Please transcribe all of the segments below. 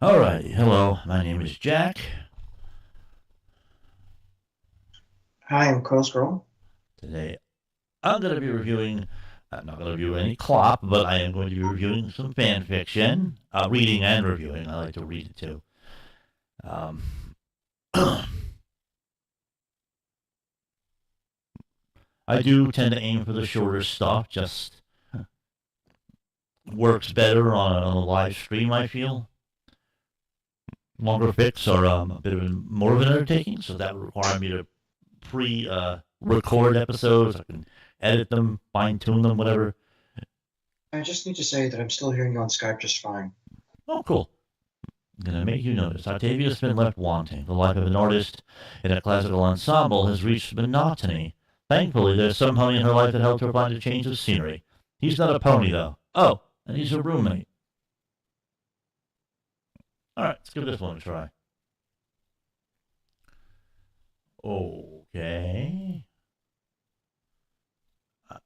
Alright, hello, my name is Jack. Hi, I'm Cold Scroll. Today I'm going to be reviewing, I'm not going to review any clop, but I am going to be reviewing some fan fiction, reading and reviewing. I like to read it too. Um, I do tend to aim for the shorter stuff, just works better on a live stream, I feel. Longer fics are a bit of more of an undertaking, so that would require me to record episodes. I can edit them, fine tune them, whatever. I just need to say that I'm still hearing you on Skype just fine. Oh, cool. I'm going to make you notice. Octavia's been left wanting. The life of an artist in a classical ensemble has reached monotony. Thankfully, there's some pony in her life that helped her find a change of scenery. He's not a pony, though. Oh, and he's a roommate. All right, let's give this one a try. Okay.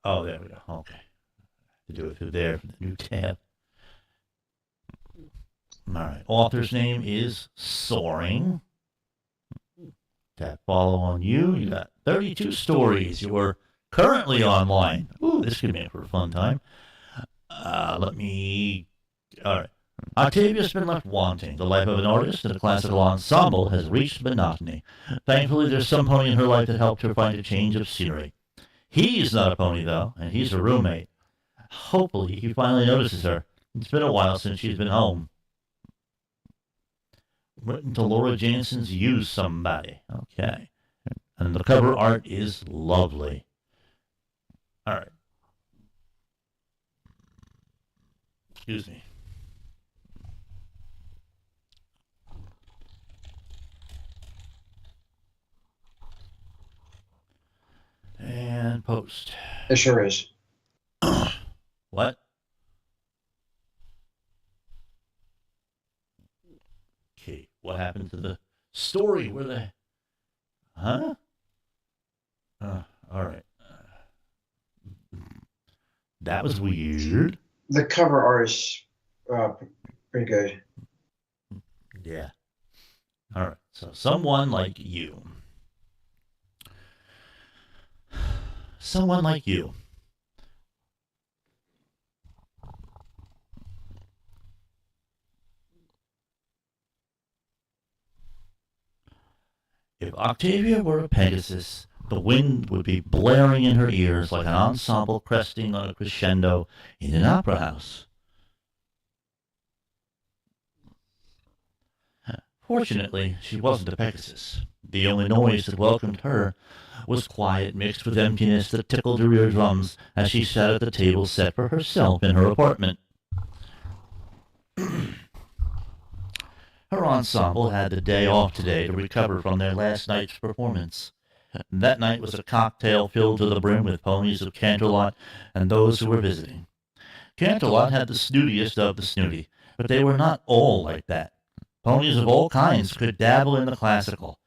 Oh, there we go. Okay. To do it through there for the new tab. All right. Author's name is Soaring. Tap follow on you. You got 32 stories. You're currently online. Ooh, this could make for a fun time. Let me. All right. Octavia's been left wanting. The life of an artist in a classical ensemble has reached monotony. Thankfully, there's some pony in her life that helped her find a change of scenery. He's not a pony, though, and he's her roommate. Hopefully, he finally notices her. It's been a while since she's been home. Written to Laura Jansen's Use Somebody. Okay. And the cover art is lovely. All right. Excuse me. And post. It sure is. What? Okay. What happened to the story? Where the. Huh? All right. That was weird. The cover art is pretty good. Yeah. All right. So, someone like you. Someone like you. If Octavia were a Pegasus, the wind would be blaring in her ears like an ensemble cresting on a crescendo in an opera house. Fortunately, she wasn't a Pegasus. The only noise that welcomed her was quiet mixed with emptiness that tickled her eardrums as she sat at the table set for herself in her apartment. Her ensemble had the day off today to recover from their last night's performance. That night was a cocktail filled to the brim with ponies of Canterlot and those who were visiting. Canterlot had the snootiest of the snooty, but they were not all like that. Ponies of all kinds could dabble in the classical.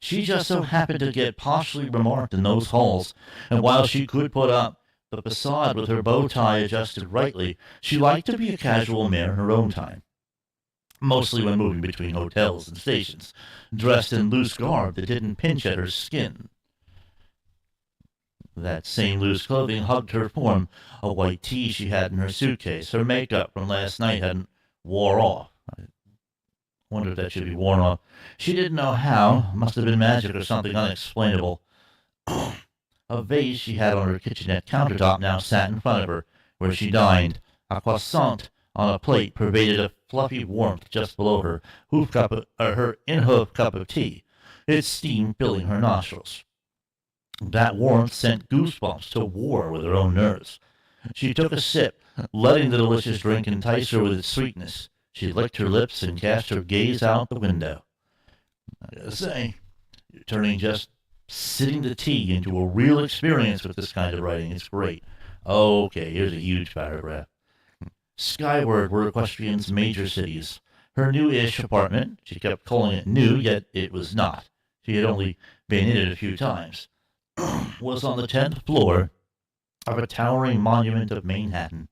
She just so happened to get partially remarked in those halls, and while she could put up the facade with her bow tie adjusted rightly, she liked to be a casual mare in her own time, mostly when moving between hotels and stations, dressed in loose garb that didn't pinch at her skin. That same loose clothing hugged her form, a white tee she had in her suitcase. Her makeup from last night hadn't wore off. I wonder if that should be worn off. She didn't know how. Must have been magic or something unexplainable. A vase she had on her kitchenette countertop now sat in front of her, where she dined. A croissant on a plate pervaded a fluffy warmth just below her in-hoof cup of tea, its steam filling her nostrils. That warmth sent goosebumps to war with her own nerves. She took a sip, letting the delicious drink entice her with its sweetness. She licked her lips and cast her gaze out the window. I gotta say, you're turning just sitting the tea into a real experience with this kind of writing. It's great. Okay, here's a huge paragraph. Skyward were Equestrian's major cities. Her new-ish apartment, she kept calling it new, yet it was not. She had only been in it a few times, was on the 10th floor of a towering monument of Manhattan.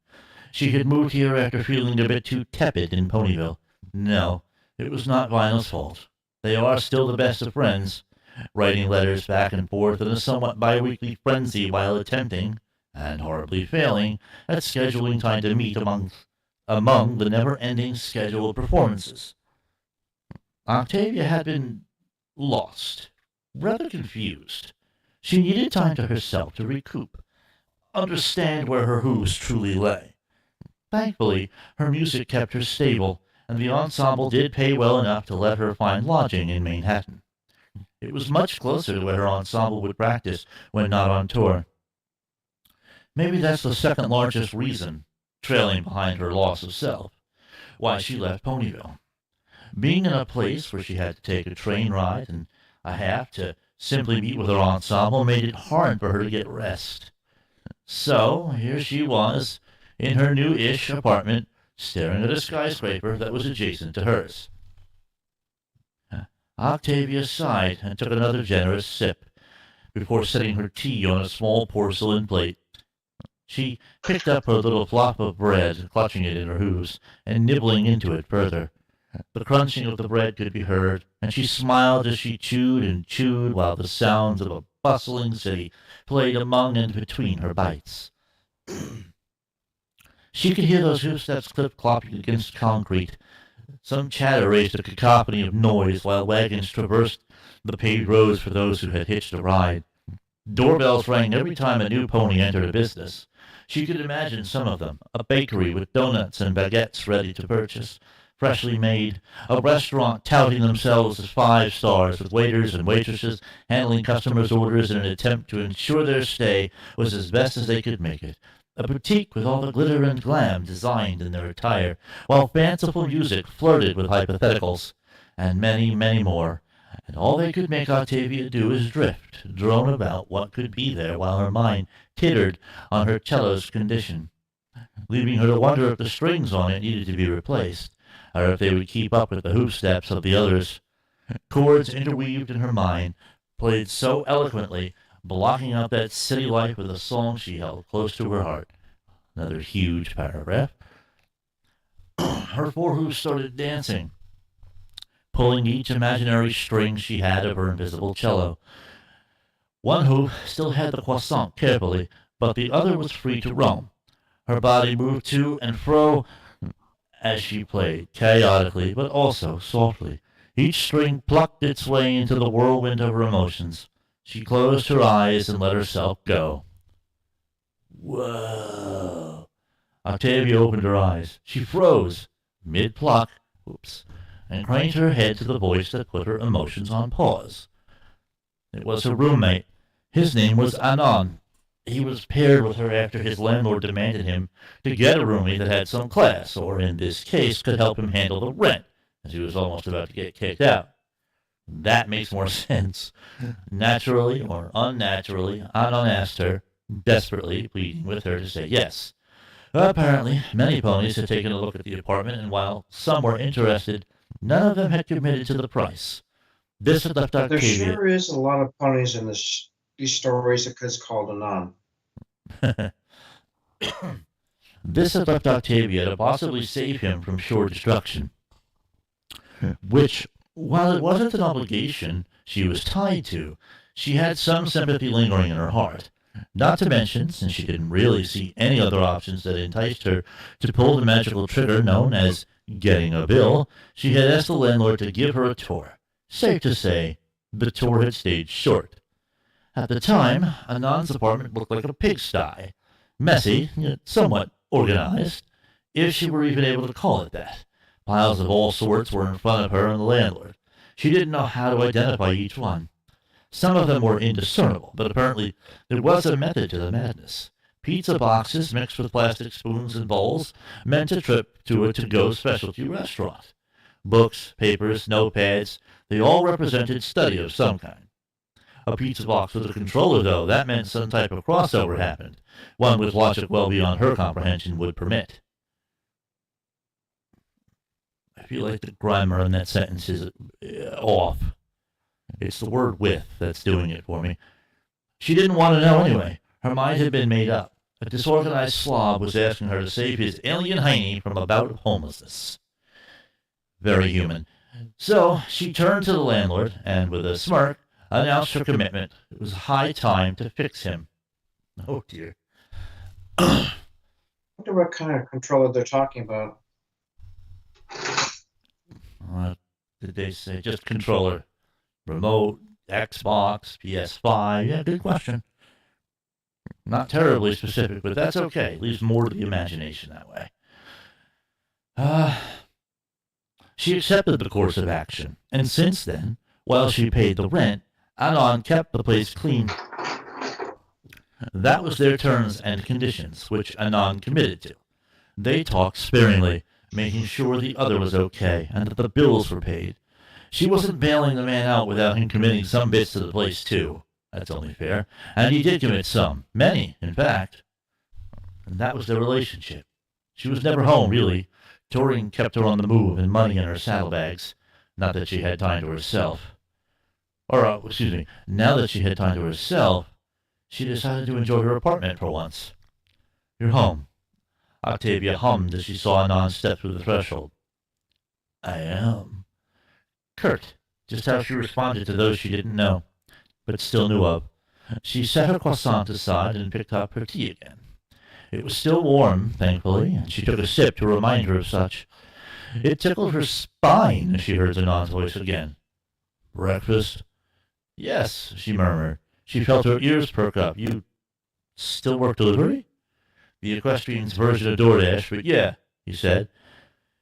She had moved here after feeling a bit too tepid in Ponyville. No, it was not Vinyl's fault. They are still the best of friends, writing letters back and forth in a somewhat bi-weekly frenzy while attempting, and horribly failing, at scheduling time to meet among the never-ending scheduled performances. Octavia had been lost, rather confused. She needed time to herself to recoup, understand where her who's truly lay. Thankfully, her music kept her stable, and the ensemble did pay well enough to let her find lodging in Manhattan. It was much closer to where her ensemble would practice when not on tour. Maybe that's the second largest reason, trailing behind her loss of self, why she left Ponyville. Being in a place where she had to take a train ride and a half to simply meet with her ensemble made it hard for her to get rest. So here she was, in her new-ish apartment, staring at a skyscraper that was adjacent to hers. Octavia sighed and took another generous sip before setting her tea on a small porcelain plate. She picked up her little flop of bread, clutching it in her hooves, and nibbling into it further. The crunching of the bread could be heard, and she smiled as she chewed and chewed while the sounds of a bustling city played among and between her bites. She could hear those hoofsteps clip-clopping against concrete. Some chatter raised a cacophony of noise while wagons traversed the paved roads for those who had hitched a ride. Doorbells rang every time a new pony entered a business. She could imagine some of them, a bakery with donuts and baguettes ready to purchase, freshly made, a restaurant touting themselves as 5 stars with waiters and waitresses handling customers' orders in an attempt to ensure their stay was as best as they could make it, a boutique with all the glitter and glam designed in their attire, while fanciful music flirted with hypotheticals, and many, many more. And all they could make Octavia do is drift, drone about what could be there while her mind tittered on her cello's condition, leaving her to wonder if the strings on it needed to be replaced, or if they would keep up with the hoofsteps of the others. Chords interweaved in her mind, played so eloquently, blocking out that city life with a song she held close to her heart. Another huge paragraph. Her 4 hoofs started dancing, pulling each imaginary string she had of her invisible cello. One hoof still had the croissant carefully, but the other was free to roam. Her body moved to and fro as she played, chaotically but also softly. Each string plucked its way into the whirlwind of her emotions. She closed her eyes and let herself go. Whoa! Octavia opened her eyes. She froze, mid-pluck, and craned her head to the voice that put her emotions on pause. It was her roommate. His name was Anon. He was paired with her after his landlord demanded him to get a roomie that had some class, or in this case could help him handle the rent, as he was almost about to get kicked out. That makes more sense. Naturally or unnaturally, Anon asked her, desperately pleading with her to say yes. Apparently, many ponies had taken a look at the apartment, and while some were interested, none of them had committed to the price. This had left There Octavia. sure is a lot of ponies in these stories that is called Anon. This had left Octavia to possibly save him from sure destruction, which, while it wasn't an obligation she was tied to, she had some sympathy lingering in her heart. Not to mention, since she didn't really see any other options that enticed her to pull the magical trigger known as getting a bill, she had asked the landlord to give her a tour. Safe to say, the tour had stayed short. At the time, Anon's apartment looked like a pigsty. Messy, yet somewhat organized, if she were even able to call it that. Piles of all sorts were in front of her and the landlord. She didn't know how to identify each one. Some of them were indiscernible, but apparently there was a method to the madness. Pizza boxes mixed with plastic spoons and bowls meant a trip to a to-go specialty restaurant. Books, papers, notepads, they all represented study of some kind. A pizza box with a controller, though, that meant some type of crossover happened, one with logic well beyond her comprehension would permit. I feel like the grammar in that sentence is off. It's the word with that's doing it for me. She didn't want to know anyway. Her mind had been made up. A disorganized slob was asking her to save his alien hiney from a bout of homelessness. Very human. So she turned to the landlord and, with a smirk, announced her commitment. It was high time to fix him. Oh, dear. I wonder what kind of controller they're talking about. What did they say? Just controller. Remote, Xbox, PS5. Yeah, good question. Not terribly specific, but that's okay. Leaves more to the imagination that way. She accepted the course of action, and since then, while she paid the rent, Anon kept the place clean. That was their terms and conditions, which Anon committed to. They talked sparingly, making sure the other was okay and that the bills were paid. She wasn't bailing the man out without him committing some bits to the place, too. That's only fair. And he did commit some. Many, in fact. And that was their relationship. She was never home, really. Touring kept her on the move and money in her saddlebags. Not that she had time to herself. Now that she had time to herself, she decided to enjoy her apartment for once. You're home. Octavia hummed as she saw Anon step through the threshold. I am. Curt, just how she responded to those she didn't know, but still knew of. She set her croissant aside and picked up her tea again. It was still warm, thankfully, and she took a sip to remind her of such. It tickled her spine as she heard Anon's voice again. Breakfast? Yes, she murmured. She felt her ears perk up. You still work delivery? The equestrian's version of DoorDash, but yeah, he said.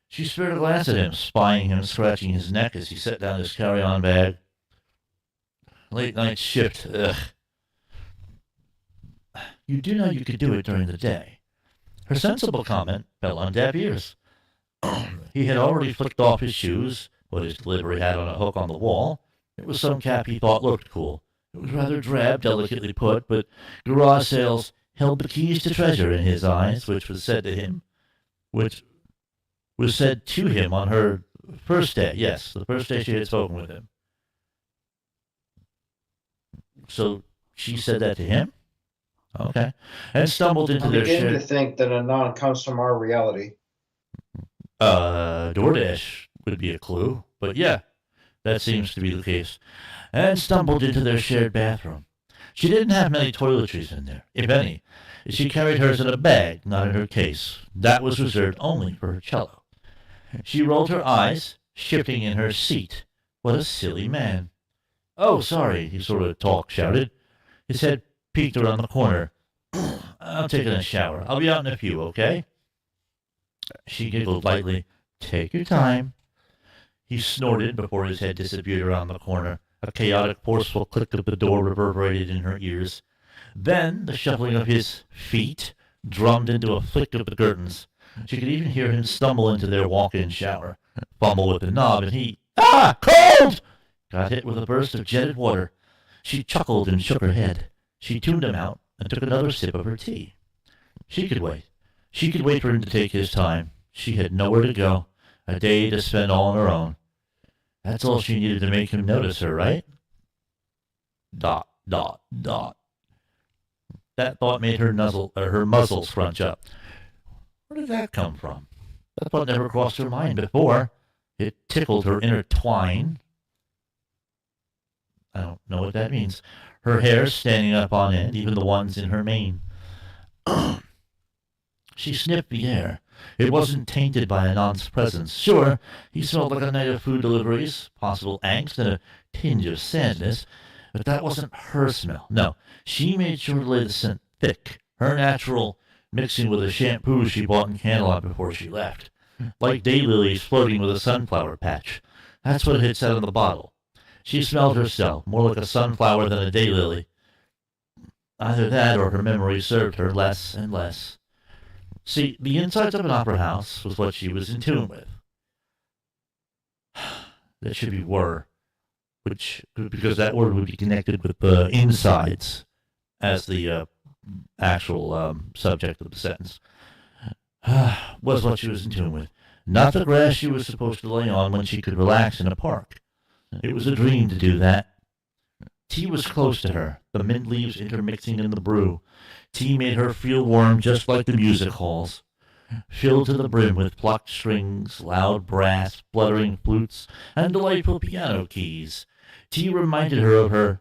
She spared a glance at him, spying him scratching his neck as he set down his carry-on bag. Late night shift, ugh. You do know you could do it during the day. Her sensible comment fell on deaf ears. He had already flicked off his shoes, put his delivery hat on a hook on the wall. It was some cap he thought looked cool. It was rather drab, delicately put, but garage sales held the keys to treasure in his eyes, which was said to him on her first day. Yes, the first day she had spoken with him. So she said that to him? Okay. And stumbled into their shared... I'm beginning to think that Anon comes from our reality. DoorDash would be a clue, but yeah, that seems to be the case. And stumbled into their shared bathroom. She didn't have many toiletries in there, if any. She carried hers in a bag, not in her case. That was reserved only for her cello. She rolled her eyes, shifting in her seat. What a silly man. Oh, sorry, he sort of shouted. His head peeked around the corner. I'm taking a shower. I'll be out in a few, okay? She giggled lightly. Take your time. He snorted before his head disappeared around the corner. A chaotic, forceful click of the door reverberated in her ears. Then the shuffling of his feet drummed into a flick of the curtains. She could even hear him stumble into their walk-in shower, fumble with the knob, and he, cold! Got hit with a burst of jetted water. She chuckled and shook her head. She tuned him out and took another sip of her tea. She could wait. She could wait for him to take his time. She had nowhere to go, a day to spend all on her own. That's all she needed to make him notice her, right? ... That thought made her muzzle scrunch up. Where did that come from? That thought never crossed her mind before. It tickled her inner twine. I don't know what that means. Her hair standing up on end, even the ones in her mane. She sniffed the air. It wasn't tainted by Anon's presence. Sure, he smelled like a night of food deliveries, possible angst, and a tinge of sadness, but that wasn't her smell. No, she made sure to lay the scent thick, her natural, mixing with a shampoo she bought in Camelot before she left. Like daylilies floating with a sunflower patch. That's what it had said on the bottle. She smelled herself, more like a sunflower than a daylily. Either that or her memory served her less and less. See, the insides of an opera house was what she was in tune with. That should be were, because that word would be connected with the insides as the actual subject of the sentence. Was what she was in tune with. Not the grass she was supposed to lay on when she could relax in a park. It was a dream to do that. Tea was close to her, the mint leaves intermixing in the brew. Tea made her feel warm just like the music halls, filled to the brim with plucked strings, loud brass, fluttering flutes, and delightful piano keys. Tea reminded her of her.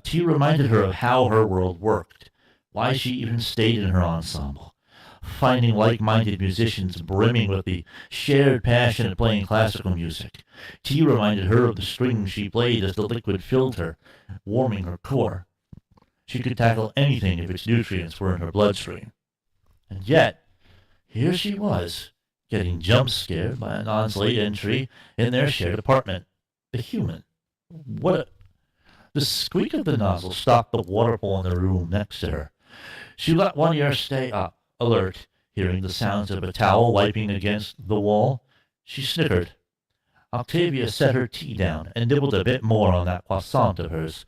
Tea reminded her of how her world worked, why she even stayed in her ensemble. Finding like-minded musicians brimming with the shared passion of playing classical music. Tea reminded her of the strings she played as the liquid filled her, warming her core. She could tackle anything if its nutrients were in her bloodstream. And yet, here she was, getting jump-scared by a non's late entry in their shared apartment. The human. The squeak of the nozzle stopped the waterfall in the room next to her. She let one ear stay up, alert, hearing the sounds of a towel wiping against the wall. She snickered. Octavia set her tea down and nibbled a bit more on that croissant of hers.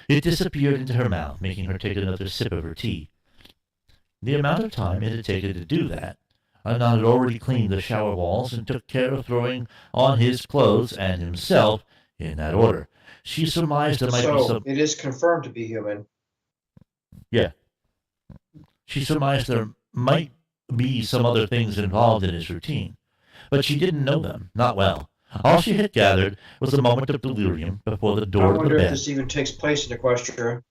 It disappeared into her mouth, making her take another sip of her tea. The amount of time it had taken to do that, Anon had already cleaned the shower walls and took care of throwing on his clothes and himself in that order. She surmised there might be some... it is confirmed to be human. Yeah. She surmised there might be some other things involved in his routine, but she didn't know them, not well. All she had gathered was a moment of delirium before the door to the bed. I wonder if this even takes place in Equestria.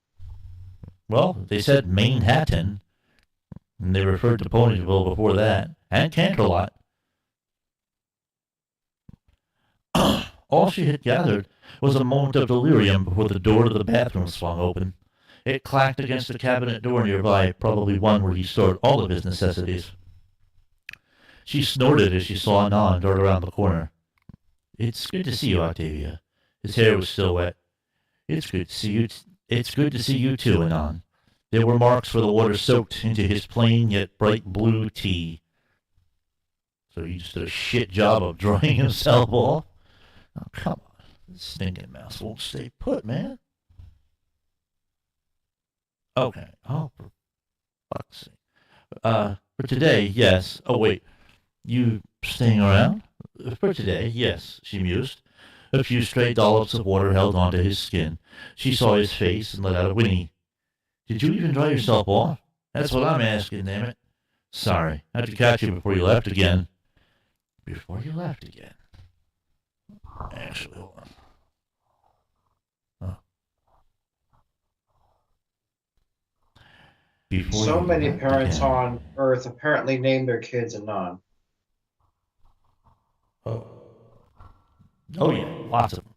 Well, they said Manhattan, and they referred to Ponyville before that, and Canterlot. All she had gathered was a moment of delirium before the door to the bathroom swung open. It clacked against a cabinet door nearby, probably one where he stored all of his necessities. She snorted as she saw Anon dart around the corner. "It's good to see you, Octavia." His hair was still wet. It's good to see you too, Anon." There were marks where the water soaked into his plain yet bright blue tea. So he just did a shit job of drying himself off. Oh, come on. This stinking mouse won't stay put, man. Okay. Oh, for fuck's sake. For today, yes. Oh, wait. You staying around? For today, yes, she mused. A few stray dollops of water held onto his skin. She saw his face and let out a whinny. "Did you even dry yourself off?" "That's what I'm asking, damn it." "Sorry. I had to catch you before you left again." Before you left again? Actually, hold on. Before so many parents on Earth apparently name their kids Anon. Oh yeah, lots of them.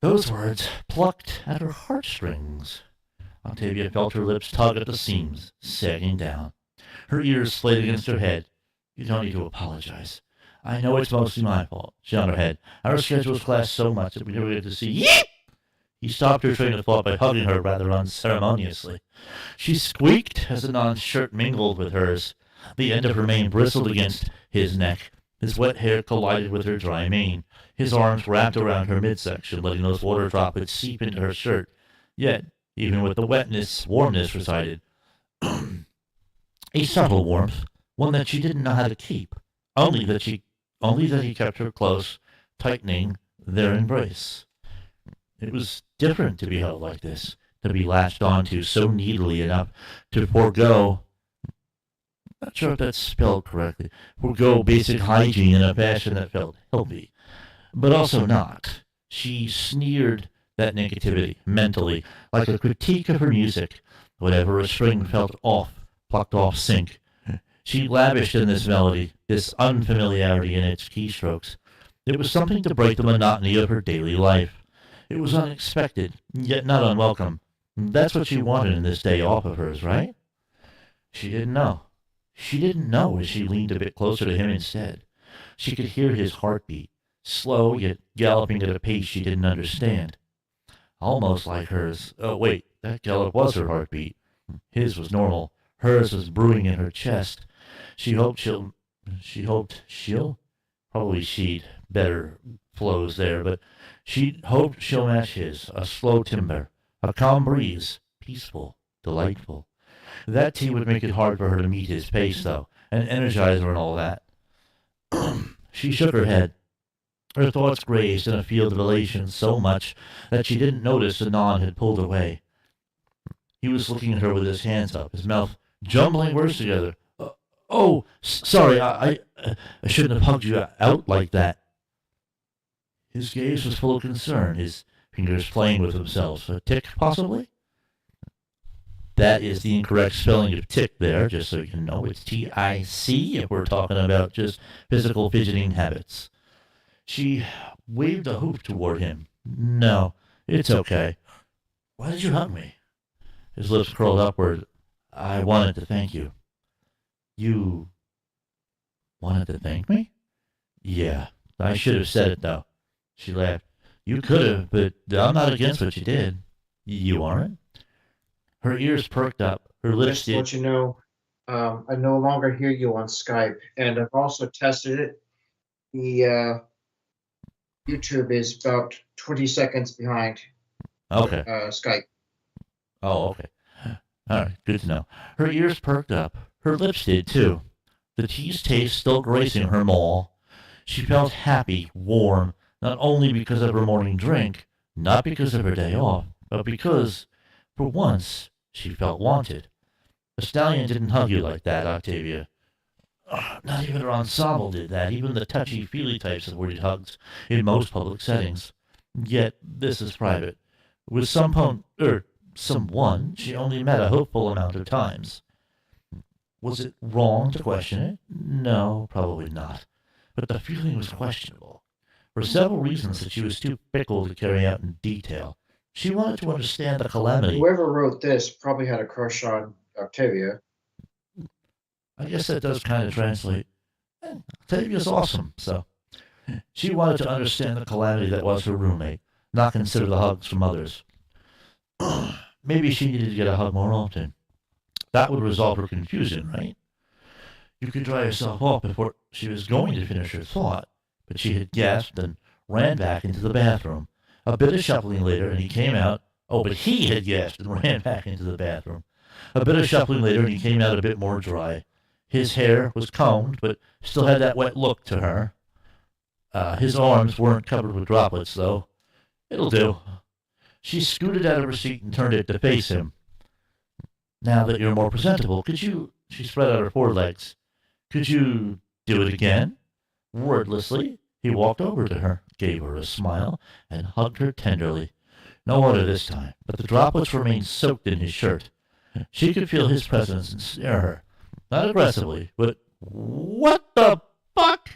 Those words plucked at her heartstrings. Octavia felt her lips tug at the seams, sagging down. Her ears slayed against her head. "You don't need to apologize. I know it's mostly my fault." She nodded her head. "Our schedules clash so much that we never get to see you." He stopped her train of thought by hugging her rather unceremoniously. She squeaked as Anon's shirt mingled with hers. The end of her mane bristled against his neck. His wet hair collided with her dry mane. His arms wrapped around her midsection, letting those water droplets seep into her shirt. Yet, even with the wetness, warmness resided. A subtle warmth, one that she didn't know how to keep. Only that he kept her close, tightening their embrace. It was different to be held like this, to be latched onto so needily enough to forego, not sure if that's spelled correctly, forego basic hygiene in a fashion that felt healthy, but also not. She sneered that negativity, mentally, like a critique of her music. Whatever a string felt off, plucked off sync. She lavished in this melody, this unfamiliarity in its keystrokes. It was something to break the monotony of her daily life. It was unexpected, yet not unwelcome. That's what she wanted in this day off of hers, right? She didn't know. She didn't know as she leaned a bit closer to him instead. She could hear his heartbeat, slow yet galloping at a pace she didn't understand. Almost like hers. Oh, wait, that gallop was her heartbeat. His was normal. Hers was brewing in her chest. Probably she'd better flows there, but she hoped she'll match his, a slow timber, a calm breeze, peaceful, delightful. That tea would make it hard for her to meet his pace, though, and energize her and all that. She shook her head. Her thoughts grazed in a field of elation so much that she didn't notice Anon had pulled away. He was looking at her with his hands up, his mouth jumbling words together. Oh, sorry, I shouldn't have hugged you out like that. His gaze was full of concern, his fingers playing with themselves. A tic, possibly? That is the incorrect spelling of tick there, just so you know. It's T-I-C if we're talking about just physical fidgeting habits. She waved a hoop toward him. No, it's okay. Why did you hug me? His lips curled upward. I wanted to thank you. You wanted to thank me? Yeah, I should have said it, though. She laughed. You could have, but I'm not against what you did. You aren't? Her ears perked up. Her lips Just to let you know, I no longer hear you on Skype, and I've also tested it. The YouTube is about 20 seconds behind Okay. Skype. Oh, okay. All right, good to know. Her ears perked up. Her lips did, too. The tea's taste still gracing her maw. She felt happy, warm, not only because of her morning drink, not because of her day off, but because, for once, she felt wanted. A stallion didn't hug you like that, Octavia. Not even her ensemble did that, even the touchy-feely types avoided hugs in most public settings. Yet, this is private. With someone she only met a hopeful amount of times. Was it wrong to question it? No, probably not. But the feeling was questionable. For several reasons that she was too fickle to carry out in detail. She wanted to understand the calamity. Whoever wrote this probably had a crush on Octavia. I guess that does kind of translate. Octavia's awesome, so. She wanted to understand the calamity that was her roommate, not consider the hugs from others. Maybe she needed to get a hug more often. That would resolve her confusion, right? You could dry yourself off before she was going to finish her thought, but she had gasped and ran back into the bathroom. A bit of shuffling later, and he came out. Oh, but he had gasped and ran back into the bathroom. A bit of shuffling later, and he came out a bit more dry. His hair was combed, but still had that wet look to her. His arms weren't covered with droplets, though. It'll do. She scooted out of her seat and turned it to face him. Now that you're more presentable, could you... She spread out her forelegs. Could you do it again? Wordlessly, he walked over to her, gave her a smile, and hugged her tenderly. No water this time, but the droplets remained soaked in his shirt. She could feel his presence ensnare her. Not aggressively, but what the fuck?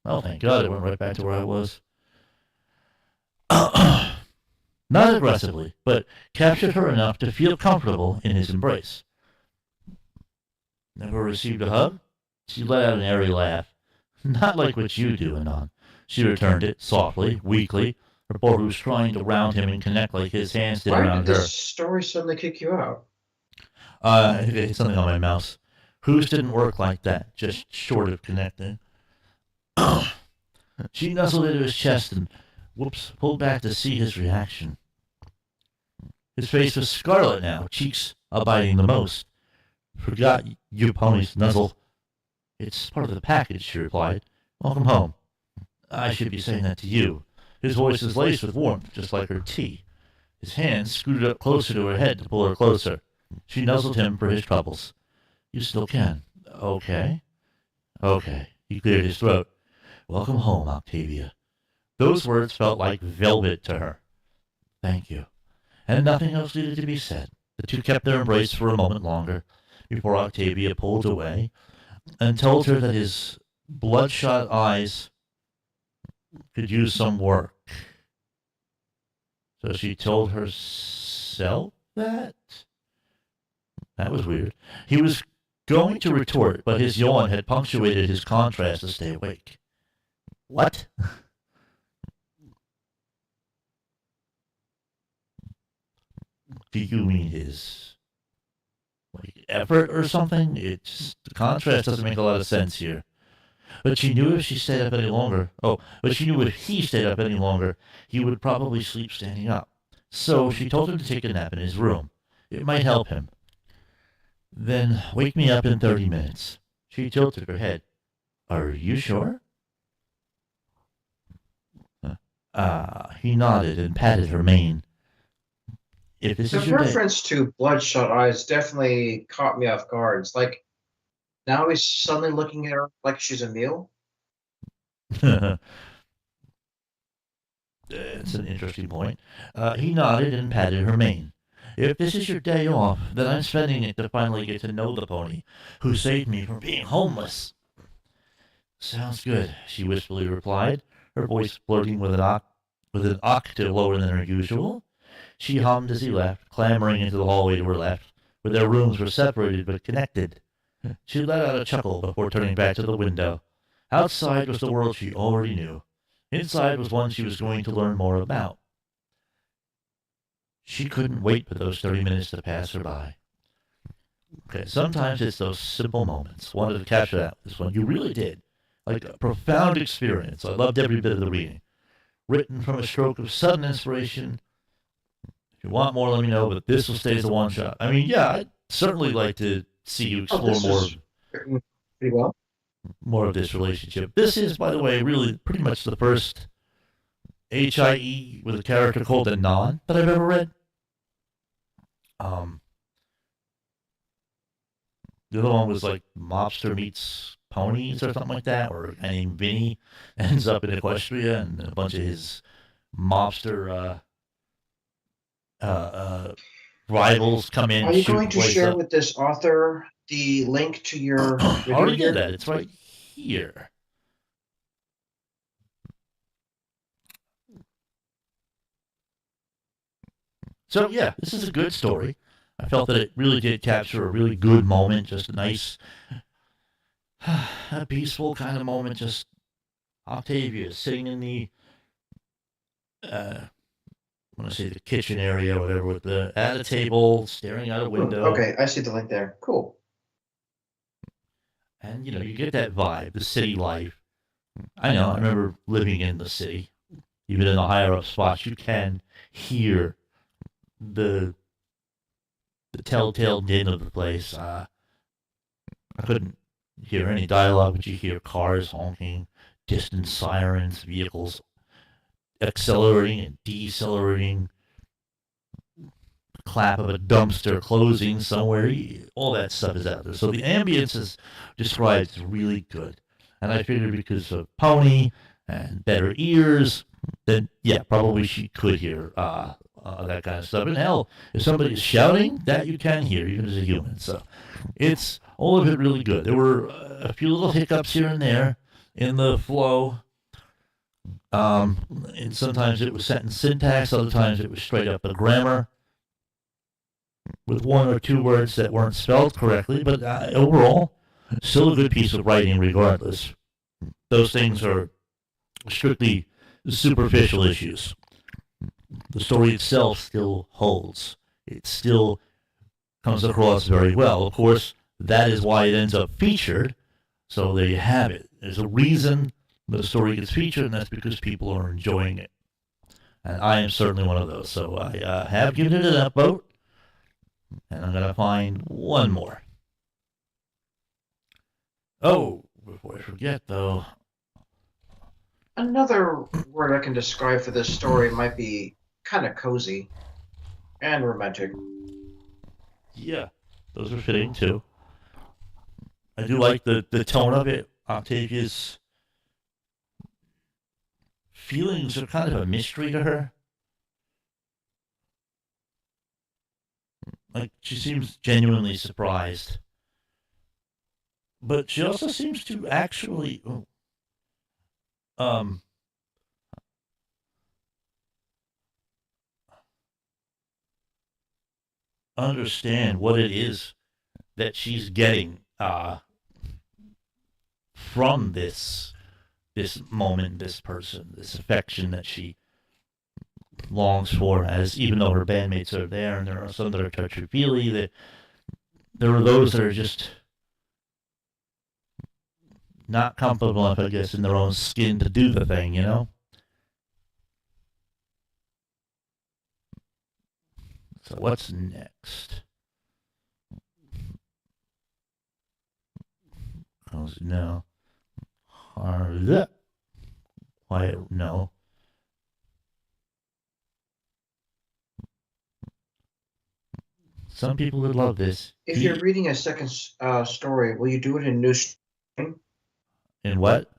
Oh, thank God, it went right back to where I was. Not aggressively, but captured her enough to feel comfortable in his embrace. Never received a hug? She let out an airy laugh. Not like what you do, Anon. She returned it, softly, weakly, her Boru's trying to round him and connect like his hands did around her. Why did this story suddenly kick you out? I think I hit something on my mouse. Whose didn't work like that, just short of connecting. She nuzzled into his chest and, pulled back to see his reaction. His face was scarlet now, cheeks abiding the most. Forgot you ponies nuzzle. It's part of the package, she replied. Welcome home. I should be saying that to you. His voice is laced with warmth, just like her tea. His hands scooted up closer to her head to pull her closer. She nuzzled him for his troubles. You still can. Okay. Okay. He cleared his throat. Welcome home, Octavia. Those words felt like velvet to her. Thank you. And nothing else needed to be said. The two kept their embrace for a moment longer, before Octavia pulled away and told her that his bloodshot eyes could use some work. So she told herself that? That was weird. He was going to retort, but his yawn had punctuated his contrast to stay awake. What? Do you mean his effort or something? The contrast doesn't make a lot of sense here. But she knew if she stayed up any longer, but she knew if he stayed up any longer, he would probably sleep standing up. So she told him to take a nap in his room. It might help him. Then wake me up in 30 minutes. She tilted her head. Are you sure? He nodded and patted her mane. If this The is your day. reference to bloodshot eyes definitely caught me off guard. It's like now he's suddenly looking at her like she's a meal. It's an interesting point. He nodded and patted her mane. If this is your day off, then I'm spending it to finally get to know the pony who saved me from being homeless. Sounds good, she wistfully replied, her voice flirting with an octave lower than her usual. She hummed as he left, clambering into the hallway to her left, where their rooms were separated but connected. She let out a chuckle before turning back to the window. Outside was the world she already knew. Inside was one she was going to learn more about. She couldn't wait for those 30 minutes to pass her by. Okay, sometimes it's those simple moments. Wanted to capture that this one. You really did. Like a profound experience. I loved every bit of the reading. Written from a stroke of sudden inspiration. If you want more, let me know, but this will stay as a one shot. I mean, yeah, I'd certainly like to see you explore This is written pretty well. more of this relationship. This is, by the way, really pretty much the first HIE with a character called Anon that I've ever read. The other one was like Mobster Meets Ponies or something like that, or a guy named Vinny ends up in Equestria and a bunch of his mobster rivals come in. Are you shoot going the to place share up. with this author the link to your I video already here? did that. It's right here. So yeah, this is a good story. I felt that it really did capture a really good moment, just a nice, a peaceful kind of moment. Just Octavia sitting in the, I want to say the kitchen area, or whatever, with the at a table, staring out a window. Okay, I see the link there. Cool. And you get that vibe, the city life. I know. I remember living in the city, even in the higher up spots. You can hear the telltale din of the place. I couldn't hear any dialogue, but you hear cars honking, distant sirens, vehicles accelerating and decelerating, the clap of a dumpster closing somewhere. All that stuff is out there. So the ambience is described as really good. And I figured because of Pony and better ears, then yeah, probably she could hear that kind of stuff. And hell, if somebody's shouting, that you can hear, even as a human. So it's all of it really good. There were a few little hiccups here and there in the flow. And sometimes it was sentence syntax, other times it was straight up the grammar with one or two words that weren't spelled correctly, but overall, still a good piece of writing regardless. Those things are strictly superficial issues. The story itself still holds. It still comes across very well. Of course, that is why it ends up featured. So there you have it. There's a reason the story gets featured, and that's because people are enjoying it. And I am certainly one of those. So I have given it an upvote, and I'm going to find one more. Oh, before I forget, though. Another word I can describe for this story might be kind of cozy and romantic. Yeah, those are fitting, too. I do like the tone of it. Octavia's feelings are kind of a mystery to her. Like, she seems genuinely surprised. But she also seems to actually understand what it is that she's getting from this moment, this person, this affection that she longs for. As even though her bandmates are there, and there are some that are touchy feely, that there are those that are just not comfortable enough, I guess, in their own skin to do the thing, So what's next? No. Quiet, no. Some people would love this. If you're reading a second story, will you do it in new string? In what?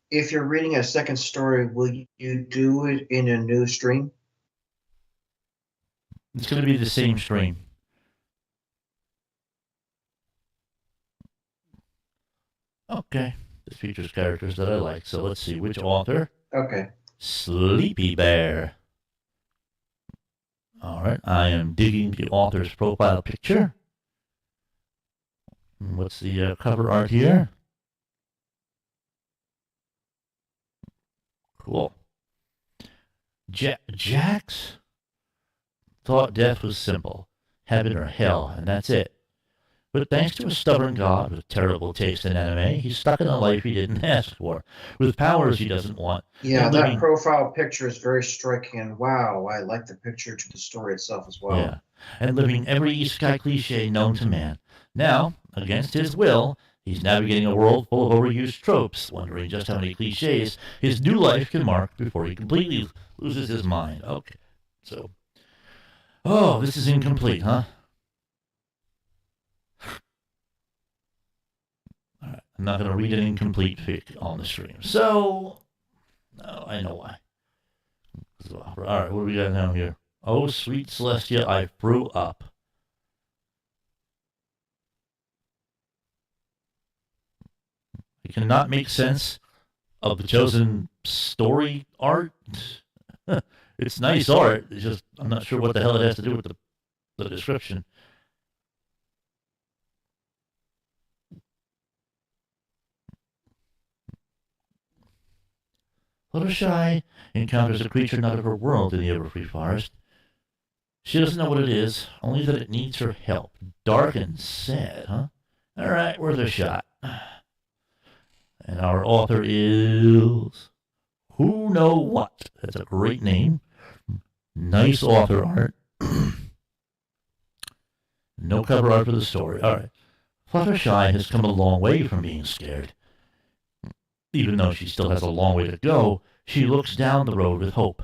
If you're reading a second story, will you do it in a new stream? It's going to be the same stream. Okay. This features characters that I like. So let's see which author. Okay. Sleepy Bear. All right. I am digging the author's profile picture. What's the cover art here? Cool. Jax thought death was simple, heaven or hell, and that's it. But thanks to a stubborn god with terrible taste in anime, he's stuck in a life he didn't ask for, with powers he doesn't want. Yeah, that profile picture is very striking, and wow, I like the picture to the story itself as well. Yeah, and living every isekai cliche known to man. Now, against his will, he's navigating a world full of overused tropes, wondering just how many cliches his new life can mark before he completely loses his mind. Okay, so... Oh, this is incomplete, huh? All right, I'm not going to read an incomplete fic on the stream. So, no, I know why. All right, what do we got now here? Oh, sweet Celestia, I threw up. I cannot make sense of the chosen story art. It's nice art. It's just, I'm not sure what the hell it has to do with the description. Fluttershy encounters a creature not of her world in the Everfree Forest. She doesn't know what it is, only that it needs her help. Dark and sad, huh? All right, worth a shot. And our author is Who Know What. That's a great name. Nice author art. No cover art for the story. All right. Fluttershy has come a long way from being scared. Even though she still has a long way to go, she looks down the road with hope.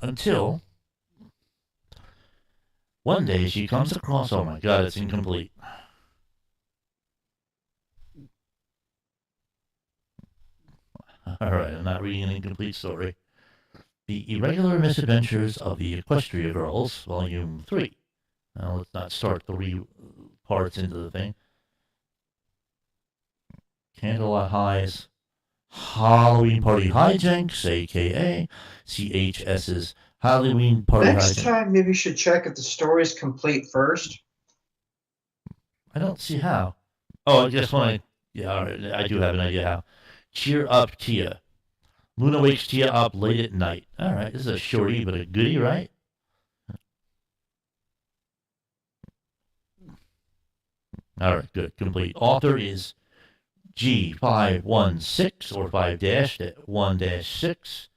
Until one day she comes across, oh my god, it's incomplete. Alright, I'm not reading an incomplete story. The Irregular Misadventures of the Equestria Girls, Volume 3. Now, let's not start 3 parts into the thing. Candlelight Highs, Halloween Party Hijinks, a.k.a. CHS's Halloween Party Hijinks. Next time, maybe you should check if the story is complete first. I don't see how. Oh, I guess when I... Yeah, all right, I do have an idea how. Cheer Up Tia. Luna wakes Tia up late at night. All right, this is a shorty, but a goodie, right? All right, good. Complete. Author is G516 or 5-1-6.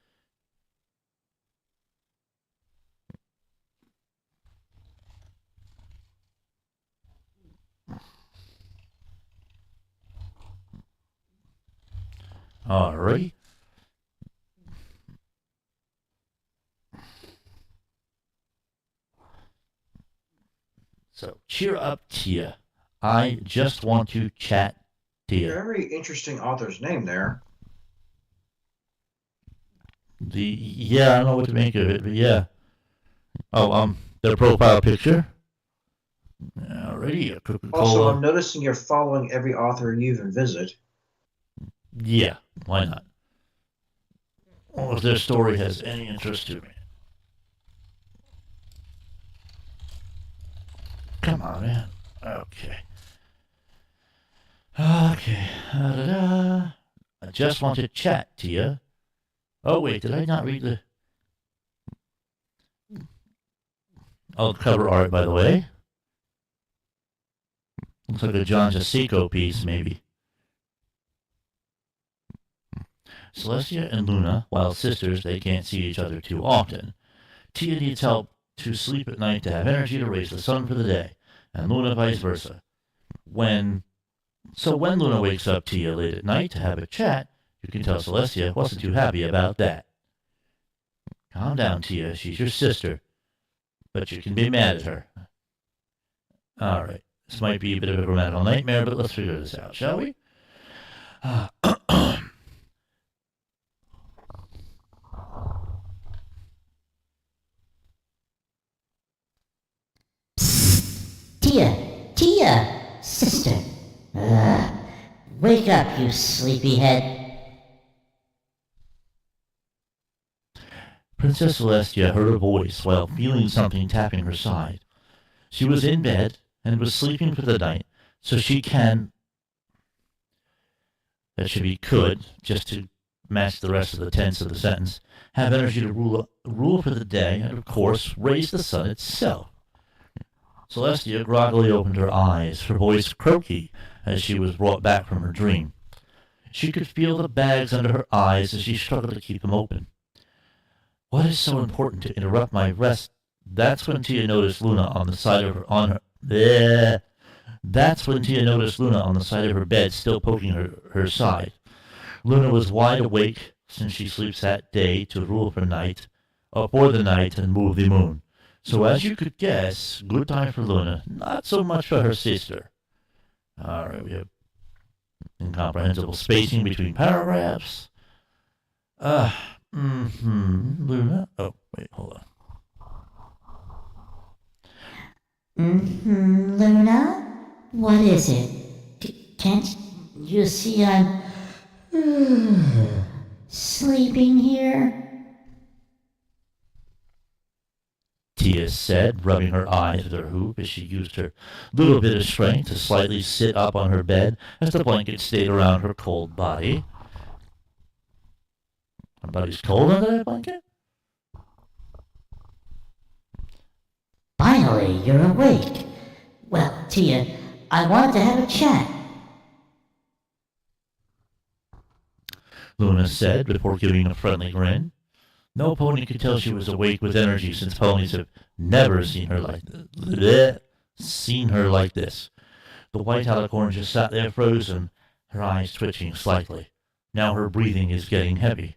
All right. So, cheer up, Tia. I just want to chat, Tia. Very interesting author's name there. Yeah, I don't know what to make of it, but yeah. Oh, their profile picture. Alrighty, a Coca-Cola. Also, I'm noticing you're following every author you even visit. Yeah, why not? Well, if their story has any interest to me. Come on, man. Okay. Okay. I just want to chat, Tia. Oh, wait, did I not read the... Oh, cover art, by the way. Looks like a John Jasico piece, maybe. Celestia and Luna, while sisters, they can't see each other too often. Tia needs help to sleep at night to have energy to raise the sun for the day, and Luna vice versa. When Luna wakes up Tia late at night to have a chat, you can tell Celestia wasn't too happy about that. Calm down, Tia. She's your sister. But you can be mad at her. Alright. This might be a bit of a grammatical nightmare, but let's figure this out, shall we? Tia, sister. Wake up, you sleepyhead. Princess Celestia heard a voice while feeling something tapping her side. She was in bed and was sleeping for the night, so she can... That should be could, just to match the rest of the tense of the sentence, have energy to rule for the day, and of course, raise the sun itself. Celestia groggily opened her eyes, her voice croaky as she was brought back from her dream. She could feel the bags under her eyes as she struggled to keep them open. What is so important to interrupt my rest? That's when Tia noticed Luna on the side of her That's when Tia noticed Luna on the side of her bed, still poking her side. Luna was wide awake, since she sleeps at day to rule for the night and move the moon. So as you could guess, good time for Luna, not so much for her sister. Alright, we have incomprehensible spacing between paragraphs. Luna? Oh, wait, hold on. Luna? What is it? Can't you see I'm sleeping here? Tia said, rubbing her eyes with her hoop as she used her little bit of strength to slightly sit up on her bed as the blanket stayed around her cold body. Her body's cold under that blanket? Finally, you're awake. Well, Tia, I wanted to have a chat. Luna said before giving a friendly grin. No pony could tell she was awake with energy since ponies have never seen her like this. The white alicorn just sat there frozen, her eyes twitching slightly. Now her breathing is getting heavy.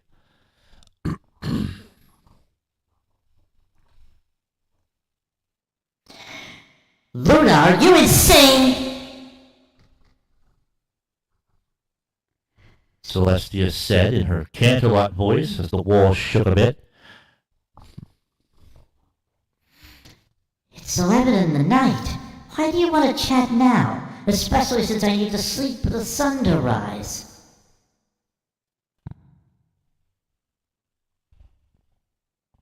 Luna, are you insane? Celestia said in her Canterlot voice as the wall shook a bit. It's 11 in the night. Why do you want to chat now? Especially since I need to sleep for the sun to rise.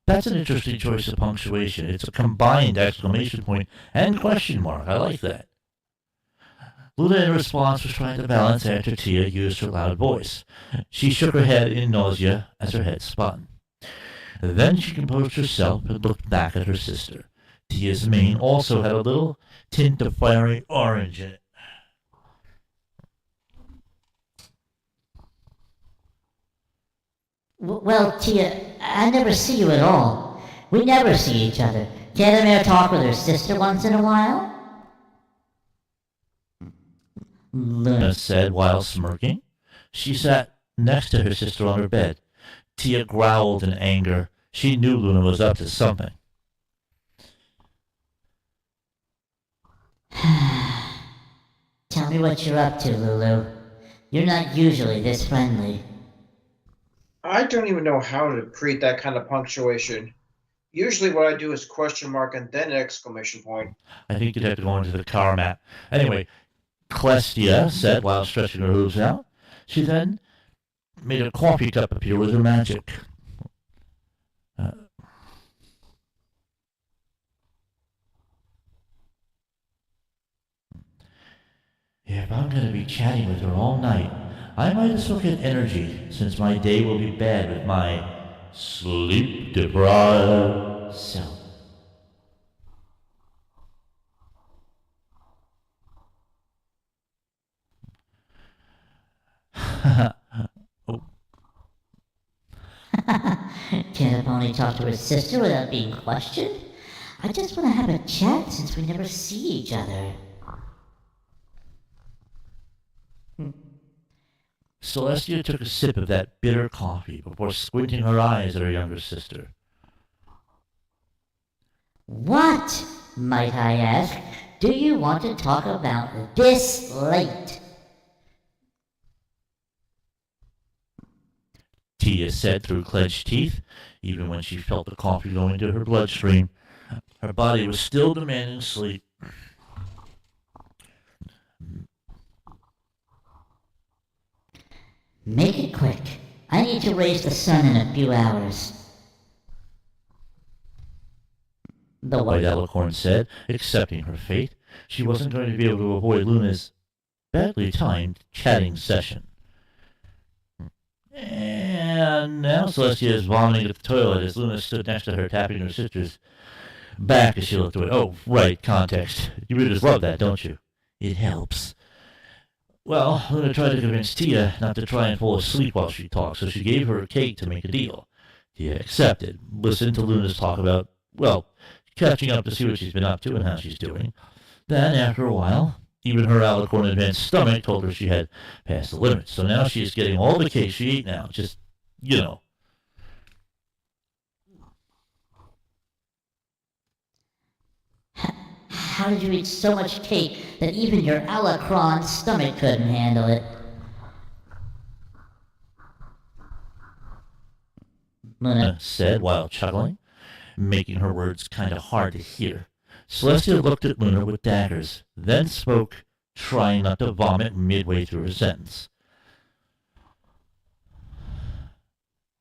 That's an interesting choice of punctuation. It's a combined exclamation point and question mark. I like that. Luna, in response, was trying to balance after Tia used her loud voice. She shook her head in nausea as her head spun. Then she composed herself and looked back at her sister. Tia's mane also had a little tint of fiery orange in it. Well, Tia, I never see you at all. We never see each other. Can't a mare talk with her sister once in a while? Luna said while smirking. She sat next to her sister on her bed. Tia growled in anger. She knew Luna was up to something. Tell me what you're up to, Lulu. You're not usually this friendly. I don't even know how to create that kind of punctuation. Usually what I do is question mark and then exclamation point. I think you'd have to go into the car map. Anyway, Celestia said while stretching her hooves out. She then made a coffee cup appear with her magic. If I'm going to be chatting with her all night, I might as well get energy, since my day will be bad with my sleep-deprived self. Can't a pony talk to her sister without being questioned? I just want to have a chat since we never see each other. Celestia took a sip of that bitter coffee before squinting her eyes at her younger sister. What, might I ask, do you want to talk about this late? Tia said through clenched teeth. Even when she felt the coffee going into her bloodstream, her body was still demanding sleep. Make it quick. I need to raise the sun in a few hours. The white alicorn said, accepting her fate. She wasn't going to be able to avoid Luna's badly timed chatting session. And now Celestia is vomiting at the toilet as Luna stood next to her, tapping her sister's back as she looked away. Oh, right, context. You readers love that, don't you? It helps. Well, Luna tried to convince Tia not to try and fall asleep while she talked, so she gave her a cake to make a deal. Tia accepted, listened to Luna's talk about, well, catching up to see what she's been up to and how she's doing. Then, after a while, even her alicorn advanced stomach told her she had passed the limit. So now she is getting all the cake she ate now. Just, you know. How did you eat so much cake that even your alacron's stomach couldn't handle it? Luna said while chuckling, making her words kind of hard to hear. Celestia looked at Luna with daggers, then spoke, trying not to vomit midway through her sentence.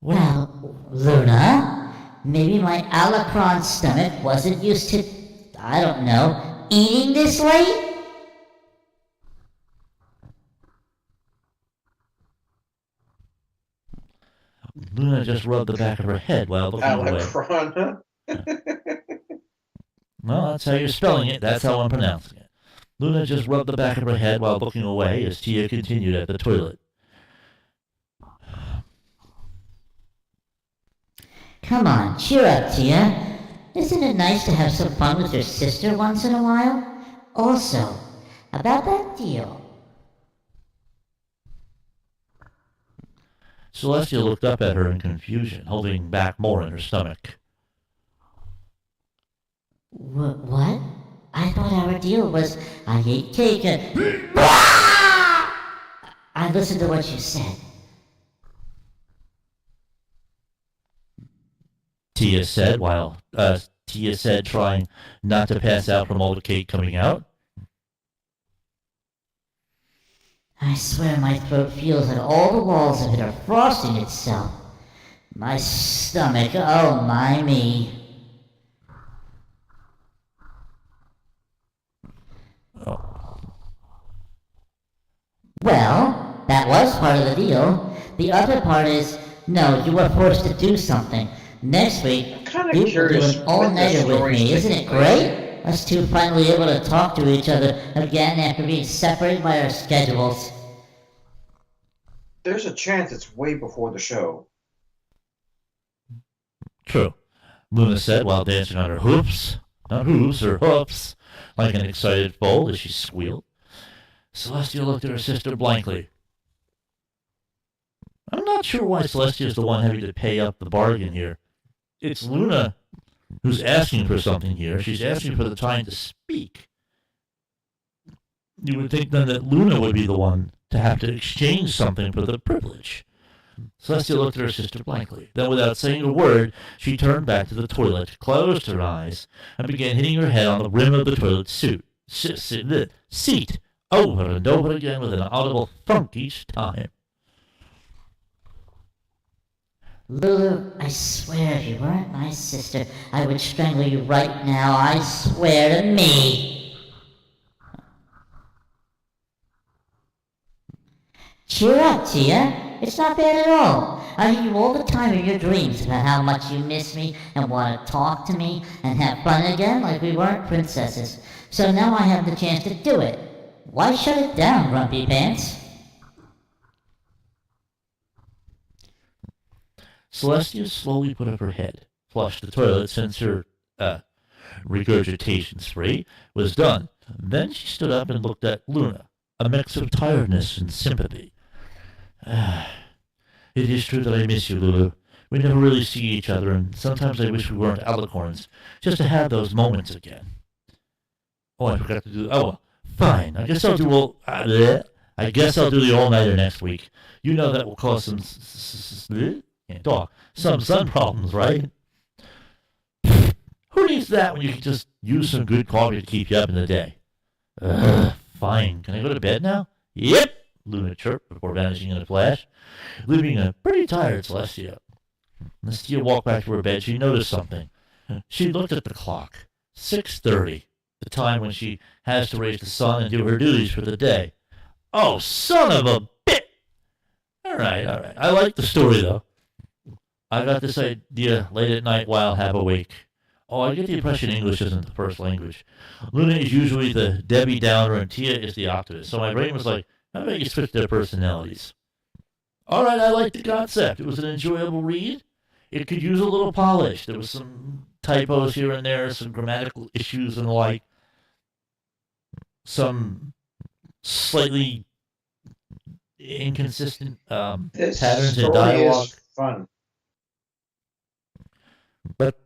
Well, Luna, maybe my alacron's stomach wasn't used to, I don't know, eating this late? Luna just rubbed the back of her head while looking away. Alacron, huh? Well, that's how you're spelling it. That's how I'm pronouncing it. Luna just rubbed the back of her head while looking away as Tia continued at the toilet. Come on, cheer up, Tia. Isn't it nice to have some fun with your sister once in a while? Also, about that deal. Celestia looked up at her in confusion, holding back more in her stomach. What? I thought our deal was I ate cake and... I listened to what you said. Tia said, trying not to pass out from all the cake coming out. I swear my throat feels that all the walls of it are frosting itself. My stomach, oh my me. Oh. Well, that was part of the deal. The other part is, no, you were forced to do something. Next week, Kinda you will do curious an what the all-nighter with story's me. Isn't taking it great? Us two finally able to talk to each other again after being separated by our schedules. There's a chance it's way before the show. True, Luna said while dancing on her hoofs. Not hooves, her hoofs, like an excited foal as she squealed. Celestia looked at her sister blankly. I'm not sure why Celestia is the one having to pay up the bargain here. It's Luna who's asking for something here. She's asking for the time to speak. You would think then that Luna would be the one to have to exchange something for the privilege. Celestia looked at her sister blankly. Then, without saying a word, she turned back to the toilet, closed her eyes, and began hitting her head on the rim of the toilet seat, over and over again with an audible thunk each time. Lulu, I swear if you weren't my sister, I would strangle you right now. I swear to me. Cheer up, Tia. It's not bad at all. I hear you all the time in your dreams about how much you miss me and want to talk to me and have fun again like we weren't princesses. So now I have the chance to do it. Why shut it down, Grumpy Pants? Celestia slowly put up her head, flushed the toilet since her regurgitation spree was done. Then she stood up and looked at Luna, a mix of tiredness and sympathy. It is true that I miss you, Lulu. We never really see each other, and sometimes I wish we weren't alicorns, just to have those moments again. Oh, I forgot to do. Oh, well, fine. I guess I'll do all. I guess I'll do the all-nighter next week. You know that will cause some. Can't talk. Some sun problems, right? Who needs that when you can just use some good coffee to keep you up in the day? Fine. Can I go to bed now? Yep, Luna chirped before vanishing in a flash, leaving a pretty tired Celestia. When Celestia walked back to her bed, she noticed something. She looked at the clock. 6:30, the time when she has to raise the sun and do her duties for the day. Oh, son of a bit! All right. I like the story, though. I got this idea late at night while half awake. Oh, I get the impression English isn't the first language. Luna is usually the Debbie Downer and Tia is the optimist. So my brain was like, how about you switch their personalities? All right, I like the concept. It was an enjoyable read. It could use a little polish. There was some typos here and there, some grammatical issues and the like. Some slightly inconsistent This patterns in story dialogue. is fun. But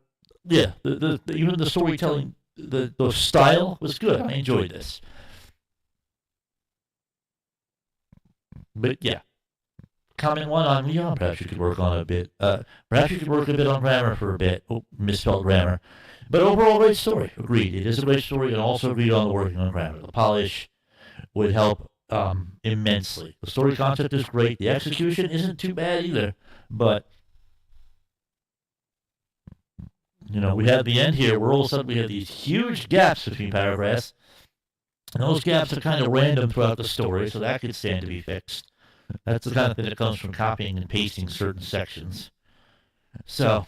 yeah, the even the storytelling, the style was good. I enjoyed this. But yeah, comment one on Leon. Perhaps you could work on a bit. Perhaps you could work a bit on grammar for a bit. Oh, misspelled grammar. But overall, great story. Agreed. It is a great story, and also agreed on the working on grammar. The polish would help immensely. The story concept is great. The execution isn't too bad either. But you know, we have the end here where all of a sudden we have these huge gaps between paragraphs. And those gaps are kind of random throughout the story, so that could stand to be fixed. That's the kind of thing that comes from copying and pasting certain sections. So,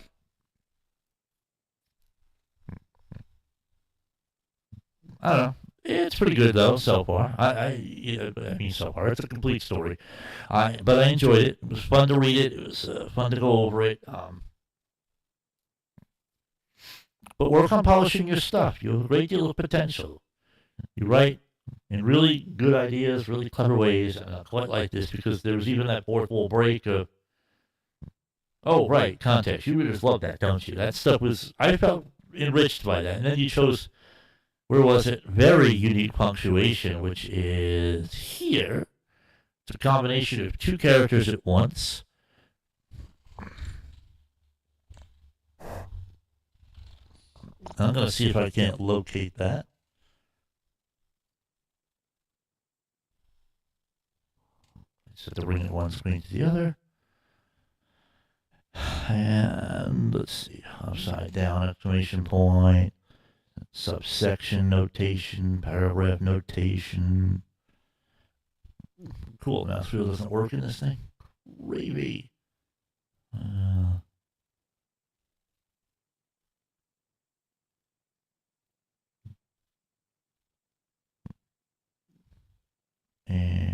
I don't know. It's pretty good though so far. I mean, so far it's a complete story. But I enjoyed it. It was fun to read it. It was fun to go over it. But work on polishing your stuff. You have a great deal of potential. You write in really good ideas, really clever ways, and I quite like this because there was even that fourth wall break of, oh, right, context. You readers love that, don't you? That stuff was, I felt enriched by that. And then you chose, where was it? Very unique punctuation, which is here. It's a combination of two characters at once. I'm going to see if I can't locate that. So to bring it one screen to the other. And let's see, upside down, exclamation point, subsection notation, paragraph notation. Cool, mouse wheel doesn't work in this thing. Gravy. And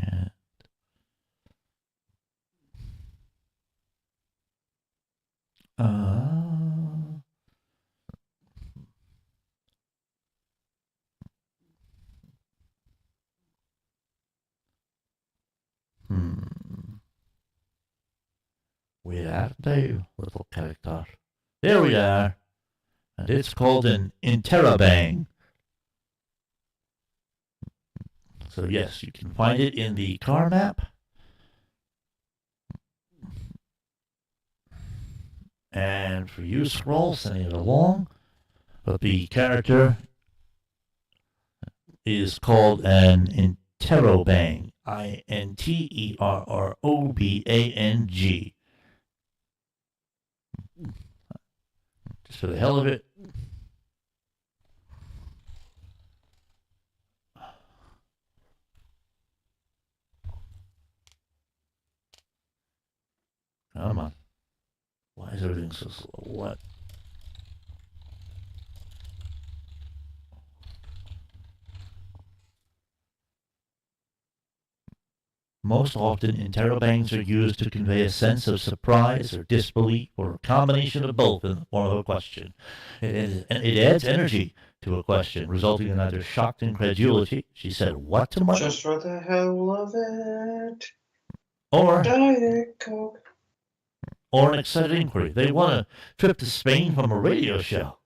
where they, little character? There we are. And it's called an interrobang. So yes, you can find it in the car map. And for you, scroll, sending it along. But the character is called an interrobang. Interrobang. Just for the hell of it. Come on. Why is everything so slow? What? Most often, interrobangs are used to convey a sense of surprise or disbelief or a combination of both in the form of a question. It adds energy to a question, resulting in either shocked incredulity, she said what to Mother? Just for the hell of it. Or Diet Coke. an excited inquiry. They want a trip to Spain from a radio show.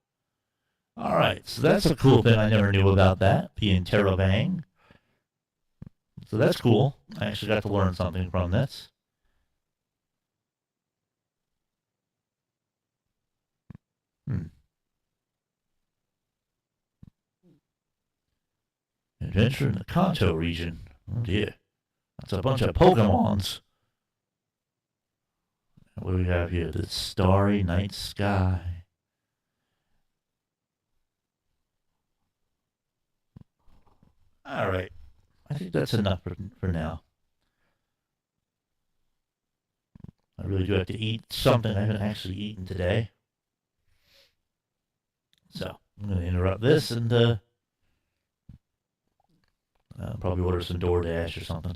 All right, so that's a cool thing. I never knew about that, the interrobang. So that's cool. I actually got to learn something from this. Adventure in the Kanto region. Oh dear. That's a bunch of Pokemons. What do we have here? The starry night sky. All right. I think that's enough for now. I really do have to eat something I haven't actually eaten today. So I'm going to interrupt this and probably order some DoorDash or something.